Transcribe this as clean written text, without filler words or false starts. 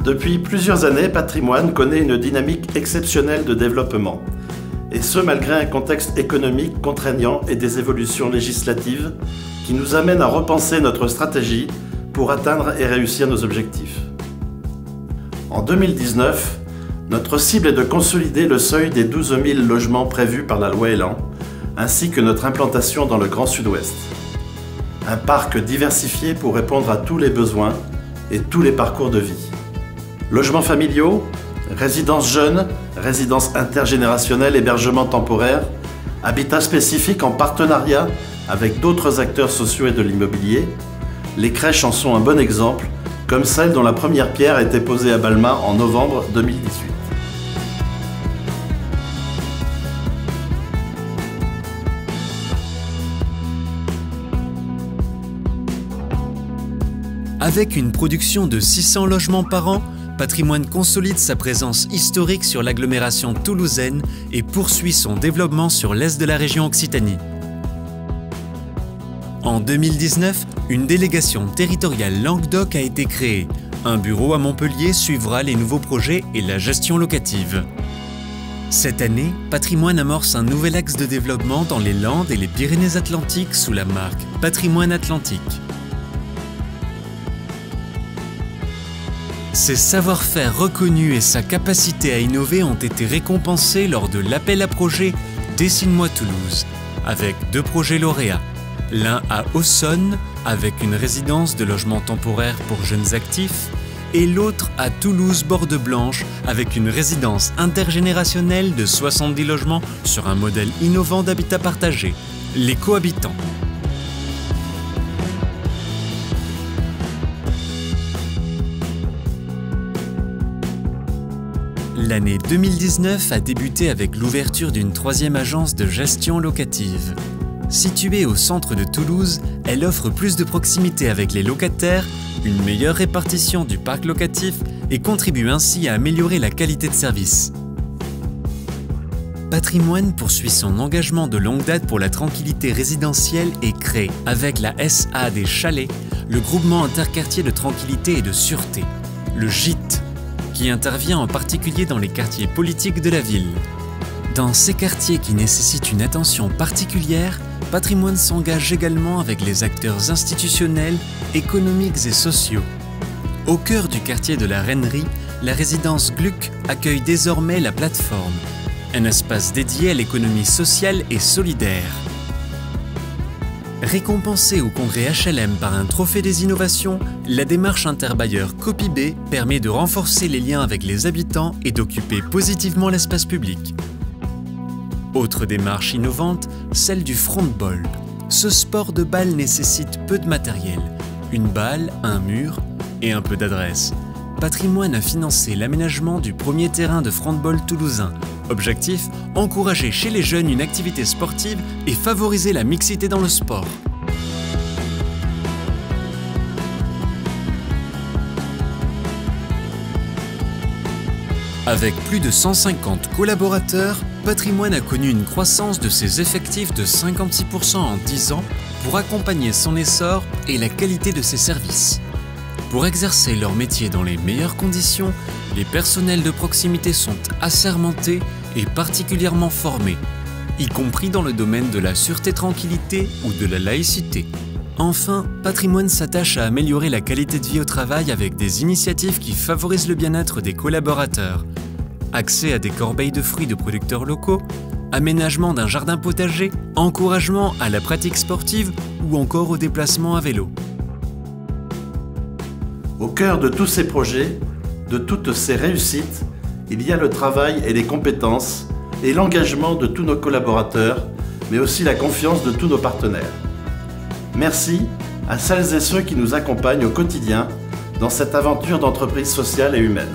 Depuis plusieurs années, Patrimoine connaît une dynamique exceptionnelle de développement. Et ce, malgré un contexte économique contraignant et des évolutions législatives qui nous amènent à repenser notre stratégie pour atteindre et réussir nos objectifs. En 2019, notre cible est de consolider le seuil des 12 000 logements prévus par la loi Elan, ainsi que notre implantation dans le Grand Sud-Ouest. Un parc diversifié pour répondre à tous les besoins et tous les parcours de vie. Logements familiaux, résidences jeunes, résidences intergénérationnelles, hébergements temporaires, habitat spécifique en partenariat avec d'autres acteurs sociaux et de l'immobilier. Les crèches en sont un bon exemple, comme celle dont la première pierre a été posée à Balma en novembre 2018. Avec une production de 600 logements par an, Patrimoine consolide sa présence historique sur l'agglomération toulousaine et poursuit son développement sur l'est de la région Occitanie. En 2019, une délégation territoriale Languedoc a été créée. Un bureau à Montpellier suivra les nouveaux projets et la gestion locative. Cette année, Patrimoine amorce un nouvel axe de développement dans les Landes et les Pyrénées-Atlantiques sous la marque Patrimoine Atlantique. Ses savoir-faire reconnus et sa capacité à innover ont été récompensés lors de l'appel à projet Dessine-moi Toulouse, avec 2 projets lauréats. L'un à Aussonne, avec une résidence de logement temporaire pour jeunes actifs, et l'autre à Toulouse-Borde-Blanche, avec une résidence intergénérationnelle de 70 logements sur un modèle innovant d'habitat partagé, les cohabitants. L'année 2019 a débuté avec l'ouverture d'une 3e agence de gestion locative. Située au centre de Toulouse, elle offre plus de proximité avec les locataires, une meilleure répartition du parc locatif et contribue ainsi à améliorer la qualité de service. Patrimoine poursuit son engagement de longue date pour la tranquillité résidentielle et crée, avec la SA des Chalets, le groupement interquartier de tranquillité et de sûreté, le GIT, qui intervient en particulier dans les quartiers politiques de la ville. Dans ces quartiers qui nécessitent une attention particulière, Patrimoine s'engage également avec les acteurs institutionnels, économiques et sociaux. Au cœur du quartier de la Reinerie, la résidence Gluck accueille désormais la plateforme, un espace dédié à l'économie sociale et solidaire. Récompensée au congrès HLM par un trophée des innovations, la démarche interbailleur Copy-B permet de renforcer les liens avec les habitants et d'occuper positivement l'espace public. Autre démarche innovante, celle du frontball. Ce sport de balle nécessite peu de matériel, une balle, un mur et un peu d'adresse. Patrimoine a financé l'aménagement du premier terrain de frontball toulousain. Objectif, encourager chez les jeunes une activité sportive et favoriser la mixité dans le sport. Avec plus de 150 collaborateurs, Patrimoine a connu une croissance de ses effectifs de 56% en 10 ans pour accompagner son essor et la qualité de ses services. Pour exercer leur métier dans les meilleures conditions, les personnels de proximité sont assermentés et particulièrement formés, y compris dans le domaine de la sûreté-tranquillité ou de la laïcité. Enfin, Patrimoine s'attache à améliorer la qualité de vie au travail avec des initiatives qui favorisent le bien-être des collaborateurs. Accès à des corbeilles de fruits de producteurs locaux, aménagement d'un jardin potager, encouragement à la pratique sportive ou encore au déplacement à vélo. Au cœur de tous ces projets, de toutes ces réussites, il y a le travail et les compétences et l'engagement de tous nos collaborateurs, mais aussi la confiance de tous nos partenaires. Merci à celles et ceux qui nous accompagnent au quotidien dans cette aventure d'entreprise sociale et humaine.